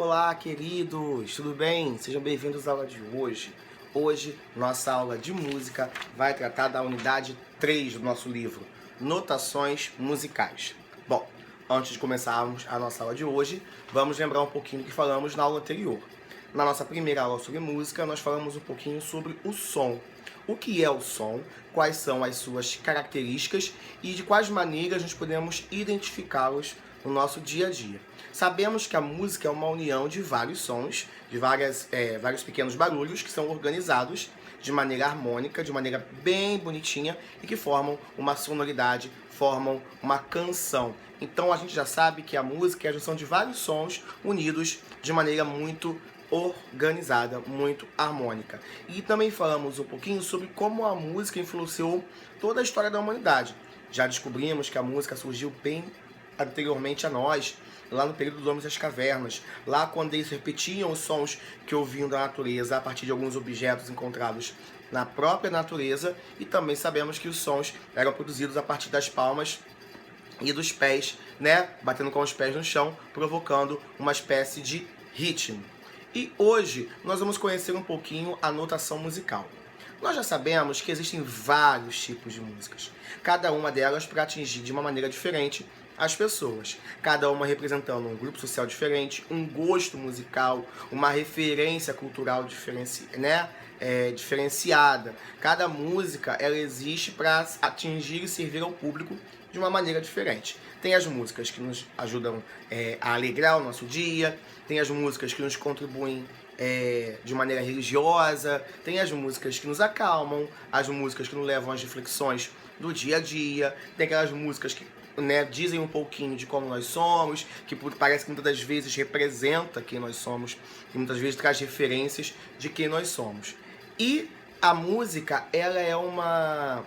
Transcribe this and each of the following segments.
Olá, queridos! Tudo bem? Sejam bem-vindos à aula de hoje. Hoje, nossa aula de música vai tratar da unidade 3 do nosso livro, Notações Musicais. Bom, antes de começarmos a nossa aula de hoje, vamos lembrar um pouquinho do que falamos na aula anterior. Na nossa primeira aula sobre música, nós falamos um pouquinho sobre o som. O que é o som, quais são as suas características e de quais maneiras nós podemos identificá-los no nosso dia a dia. Sabemos que a música é uma união de vários sons, de vários pequenos barulhos que são organizados de maneira harmônica, de maneira bem bonitinha e que formam uma sonoridade, formam uma canção. Então a gente já sabe que a música é a junção de vários sons unidos de maneira muito organizada, muito harmônica. E também falamos um pouquinho sobre como a música influenciou toda a história da humanidade. Já descobrimos que a música surgiu bem anteriormente a nós, lá no período dos homens das cavernas, lá quando eles repetiam os sons que ouviam da natureza a partir de alguns objetos encontrados na própria natureza, e também sabemos que os sons eram produzidos a partir das palmas e dos pés, batendo com os pés no chão, provocando uma espécie de ritmo. E hoje nós vamos conhecer um pouquinho a notação musical. Nós já sabemos que existem vários tipos de músicas, cada uma delas para atingir de uma maneira diferente as pessoas, cada uma representando um grupo social diferente, um gosto musical, uma referência cultural diferenciada. Cada música ela existe para atingir e servir ao público de uma maneira diferente. Tem as músicas que nos ajudam a alegrar o nosso dia, tem as músicas que nos contribuem de maneira religiosa, tem as músicas que nos acalmam, as músicas que nos levam às reflexões do dia a dia, tem aquelas músicas que dizem um pouquinho de como nós somos, que parece que muitas das vezes representa quem nós somos e muitas vezes traz referências de quem nós somos. E a música, ela é uma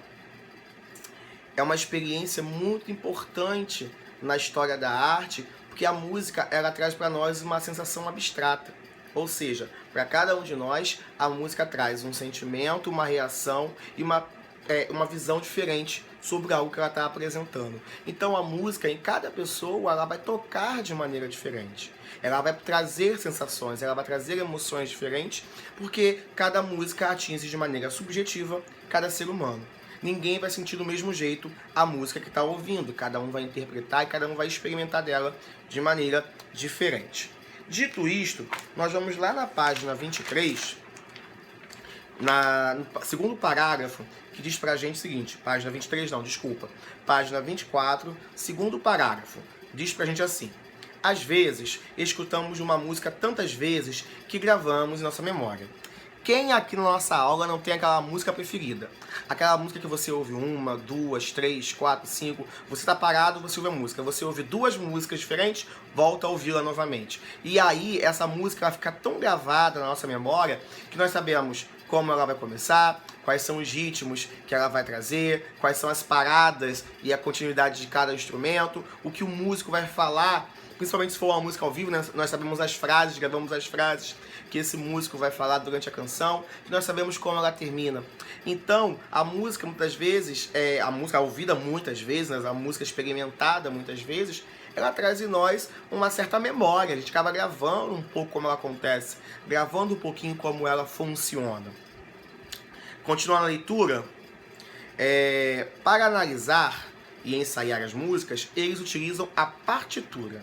experiência muito importante na história da arte, porque a música ela traz para nós uma sensação abstrata. Ou seja, para cada um de nós, a música traz um sentimento, uma reação e uma visão diferente sobre algo que ela está apresentando. Então a música, em cada pessoa, ela vai tocar de maneira diferente. Ela vai trazer sensações, ela vai trazer emoções diferentes, porque cada música atinge de maneira subjetiva cada ser humano. Ninguém vai sentir do mesmo jeito a música que está ouvindo. Cada um vai interpretar e cada um vai experimentar dela de maneira diferente. Dito isto, nós vamos lá na página 23, no segundo parágrafo, que diz pra gente o seguinte, página 23 não, desculpa, página 24, segundo parágrafo, diz pra gente assim: às vezes, escutamos uma música tantas vezes que gravamos em nossa memória. Quem aqui na nossa aula não tem aquela música preferida? Aquela música que você ouve uma, duas, três, quatro, cinco, você tá parado, você ouve a música, você ouve duas músicas diferentes, volta a ouvi-la novamente. E aí, essa música ela fica tão gravada na nossa memória que nós sabemos como ela vai começar, quais são os ritmos que ela vai trazer, quais são as paradas e a continuidade de cada instrumento, o que o músico vai falar, principalmente se for uma música ao vivo, nós sabemos as frases, gravamos as frases que esse músico vai falar durante a canção, e nós sabemos como ela termina. Então, a música muitas vezes, a música ouvida muitas vezes, a música experimentada muitas vezes, ela traz em nós uma certa memória, a gente acaba gravando um pouco como ela acontece, gravando um pouquinho como ela funciona. Continuando a leitura, para analisar e ensaiar as músicas, eles utilizam a partitura,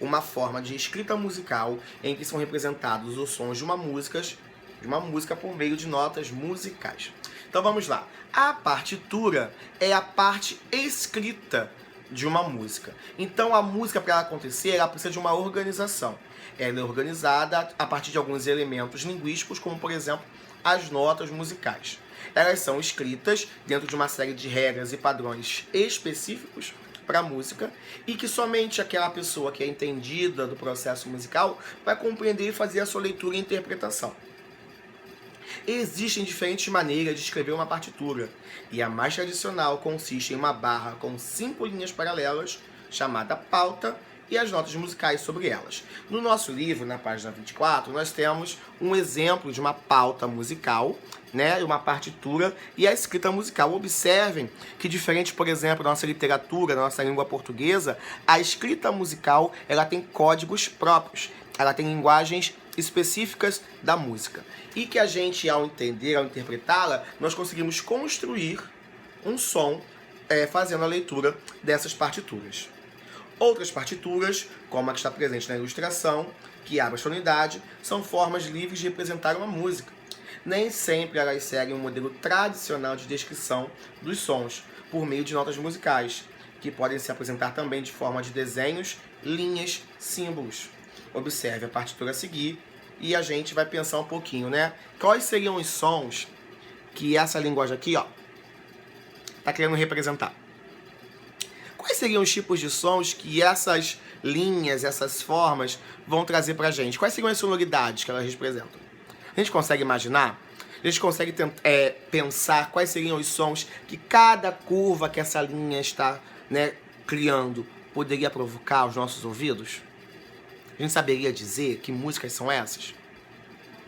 uma forma de escrita musical em que são representados os sons de uma música por meio de notas musicais. Então vamos lá. A partitura é a parte escrita de uma música. Então a música, para ela acontecer, ela precisa de uma organização. Ela é organizada a partir de alguns elementos linguísticos, como por exemplo as notas musicais. Elas são escritas dentro de uma série de regras e padrões específicos para a música, e que somente aquela pessoa que é entendida do processo musical vai compreender e fazer a sua leitura e interpretação. Existem diferentes maneiras de escrever uma partitura, e a mais tradicional consiste em uma barra com 5 linhas paralelas, chamada pauta, e as notas musicais sobre elas. No nosso livro, na página 24, nós temos um exemplo de uma pauta musical, uma partitura e a escrita musical. Observem que, diferente, por exemplo, da nossa literatura, da nossa língua portuguesa, a escrita musical ela tem códigos próprios. ela tem linguagens específicas da música. E que a gente, ao entender, ao interpretá-la, nós conseguimos construir um som fazendo a leitura dessas partituras. Outras partituras, como a que está presente na ilustração, que abre a tonalidade, são formas livres de representar uma música. Nem sempre elas seguem um modelo tradicional de descrição dos sons, por meio de notas musicais, que podem se apresentar também de forma de desenhos, linhas, símbolos. Observe a partitura a seguir e a gente vai pensar um pouquinho, né? Quais seriam os sons que essa linguagem aqui, ó, tá querendo representar? Quais seriam os tipos de sons que essas linhas, essas formas vão trazer pra gente? Quais seriam as sonoridades que elas representam? A gente consegue imaginar? A gente consegue pensar quais seriam os sons que cada curva que essa linha está, né, criando poderia provocar aos nossos ouvidos? A gente saberia dizer que músicas são essas?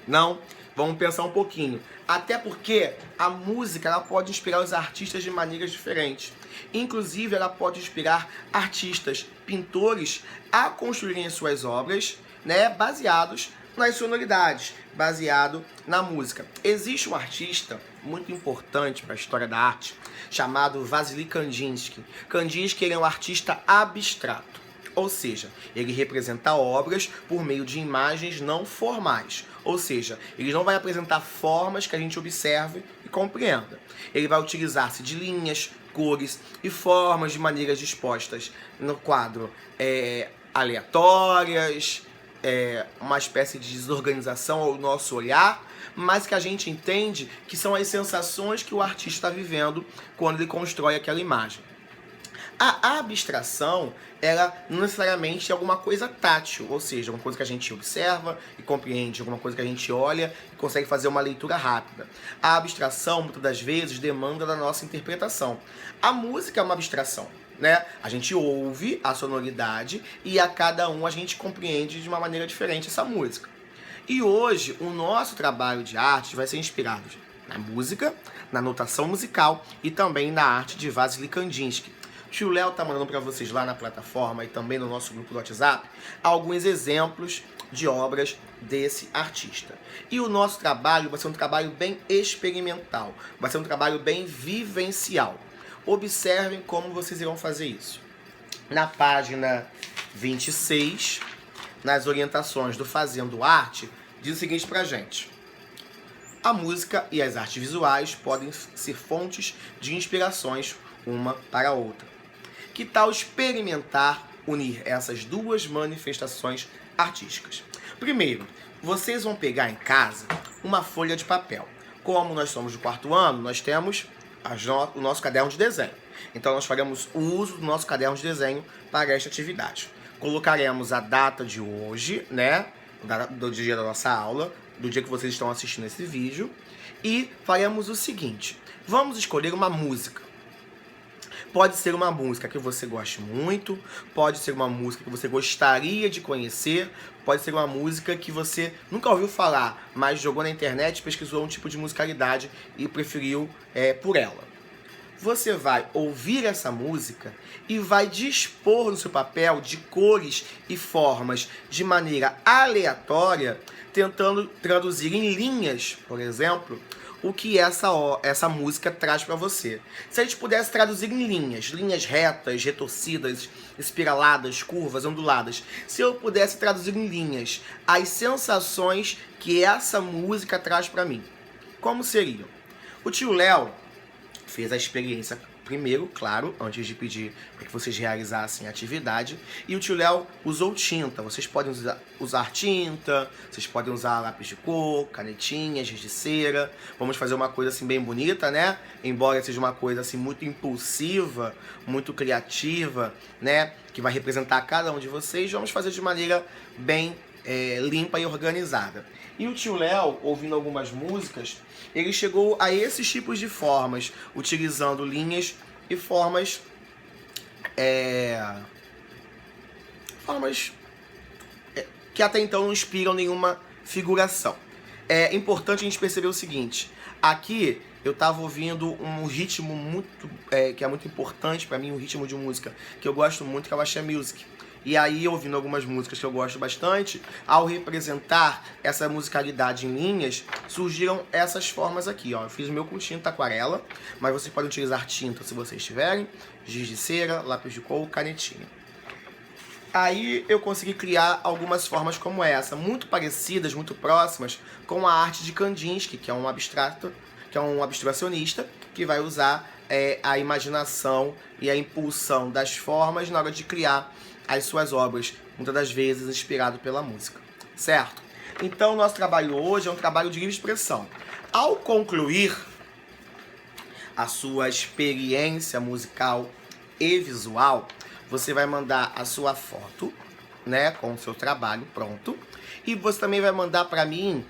Não? Vamos pensar um pouquinho. Até porque a música ela pode inspirar os artistas de maneiras diferentes. Inclusive, ela pode inspirar artistas, pintores a construírem as suas obras, né, baseados nas sonoridades, baseado na música. Existe um artista muito importante para a história da arte, chamado Vasily Kandinsky. Kandinsky ele é um artista abstrato, ou seja, ele representa obras por meio de imagens não formais, ou seja, ele não vai apresentar formas que a gente observe e compreenda. Ele vai utilizar-se de linhas, cores e formas de maneiras dispostas no quadro aleatórias, uma espécie de desorganização ao nosso olhar, mas que a gente entende que são as sensações que o artista está vivendo quando ele constrói aquela imagem. A abstração, ela não necessariamente é alguma coisa tátil, ou seja, alguma coisa que a gente observa e compreende, alguma coisa que a gente olha e consegue fazer uma leitura rápida. A abstração, muitas das vezes, demanda da nossa interpretação. A música é uma abstração, né? A gente ouve a sonoridade e a cada um a gente compreende de uma maneira diferente essa música. E hoje, o nosso trabalho de arte vai ser inspirado na música, na notação musical e também na arte de Vasily Kandinsky. O tio Léo tá mandando para vocês lá na plataforma e também no nosso grupo do WhatsApp alguns exemplos de obras desse artista. E o nosso trabalho vai ser um trabalho bem experimental, vai ser um trabalho bem vivencial. Observem como vocês irão fazer isso. Na página 26, nas orientações do Fazendo Arte, diz o seguinte pra gente: a música e as artes visuais podem ser fontes de inspirações uma para a outra. Que tal experimentar unir essas duas manifestações artísticas? Primeiro, vocês vão pegar em casa uma folha de papel. Como nós somos do quarto ano, nós temos o nosso caderno de desenho. Então nós faremos o uso do nosso caderno de desenho para esta atividade. Colocaremos a data de hoje, né, do dia da nossa aula, do dia que vocês estão assistindo esse vídeo, e faremos o seguinte: vamos escolher uma música. Pode ser uma música que você goste muito, pode ser uma música que você gostaria de conhecer, pode ser uma música que você nunca ouviu falar, mas jogou na internet, pesquisou um tipo de musicalidade e preferiu por ela. Você vai ouvir essa música e vai dispor no seu papel de cores e formas de maneira aleatória, tentando traduzir em linhas, por exemplo, o que essa música traz para você. Se a gente pudesse traduzir em linhas retas, retorcidas, espiraladas, curvas, onduladas, se eu pudesse traduzir em linhas as sensações que essa música traz para mim, como seriam? O tio Léo fez a experiência primeiro, claro, antes de pedir para que vocês realizassem a atividade, e o tio Léo usou tinta. Vocês podem usar tinta, vocês podem usar lápis de cor, canetinhas, giz de cera. Vamos fazer uma coisa assim bem bonita, né? Embora seja uma coisa assim muito impulsiva, muito criativa, né? Que vai representar cada um de vocês, vamos fazer de maneira bem limpa e organizada. E o tio Léo, ouvindo algumas músicas, ele chegou a esses tipos de formas, utilizando linhas e formas que até então não inspiram nenhuma figuração. É importante a gente perceber o seguinte: aqui eu estava ouvindo um ritmo muito que é muito importante para mim, um ritmo de música que eu gosto muito, que é o Axé Music. E aí, ouvindo algumas músicas que eu gosto bastante, ao representar essa musicalidade em linhas, surgiram essas formas aqui, ó. Eu fiz o meu com tinta aquarela, mas vocês podem utilizar tinta se vocês tiverem, giz de cera, lápis de cor, canetinha. Aí eu consegui criar algumas formas como essa, muito parecidas, muito próximas com a arte de Kandinsky, que é um abstrato, que é um abstracionista, que vai usar a imaginação e a impulsão das formas na hora de criar as suas obras, muitas das vezes inspirado pela música, certo? Então, nosso trabalho hoje é um trabalho de livre expressão. Ao concluir a sua experiência musical e visual, você vai mandar a sua foto, né, com o seu trabalho pronto, e você também vai mandar para mim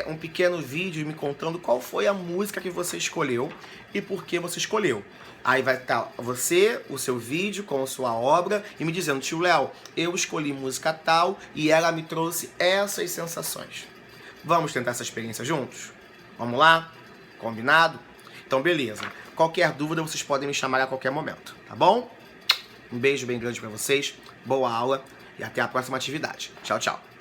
um pequeno vídeo me contando qual foi a música que você escolheu e por que você escolheu. Aí vai estar você, o seu vídeo com a sua obra e me dizendo: tio Léo, eu escolhi música tal e ela me trouxe essas sensações. Vamos tentar essa experiência juntos? Vamos lá? Combinado? Então beleza. Qualquer dúvida vocês podem me chamar a qualquer momento, tá bom? Um beijo bem grande pra vocês, boa aula e até a próxima atividade. Tchau, tchau.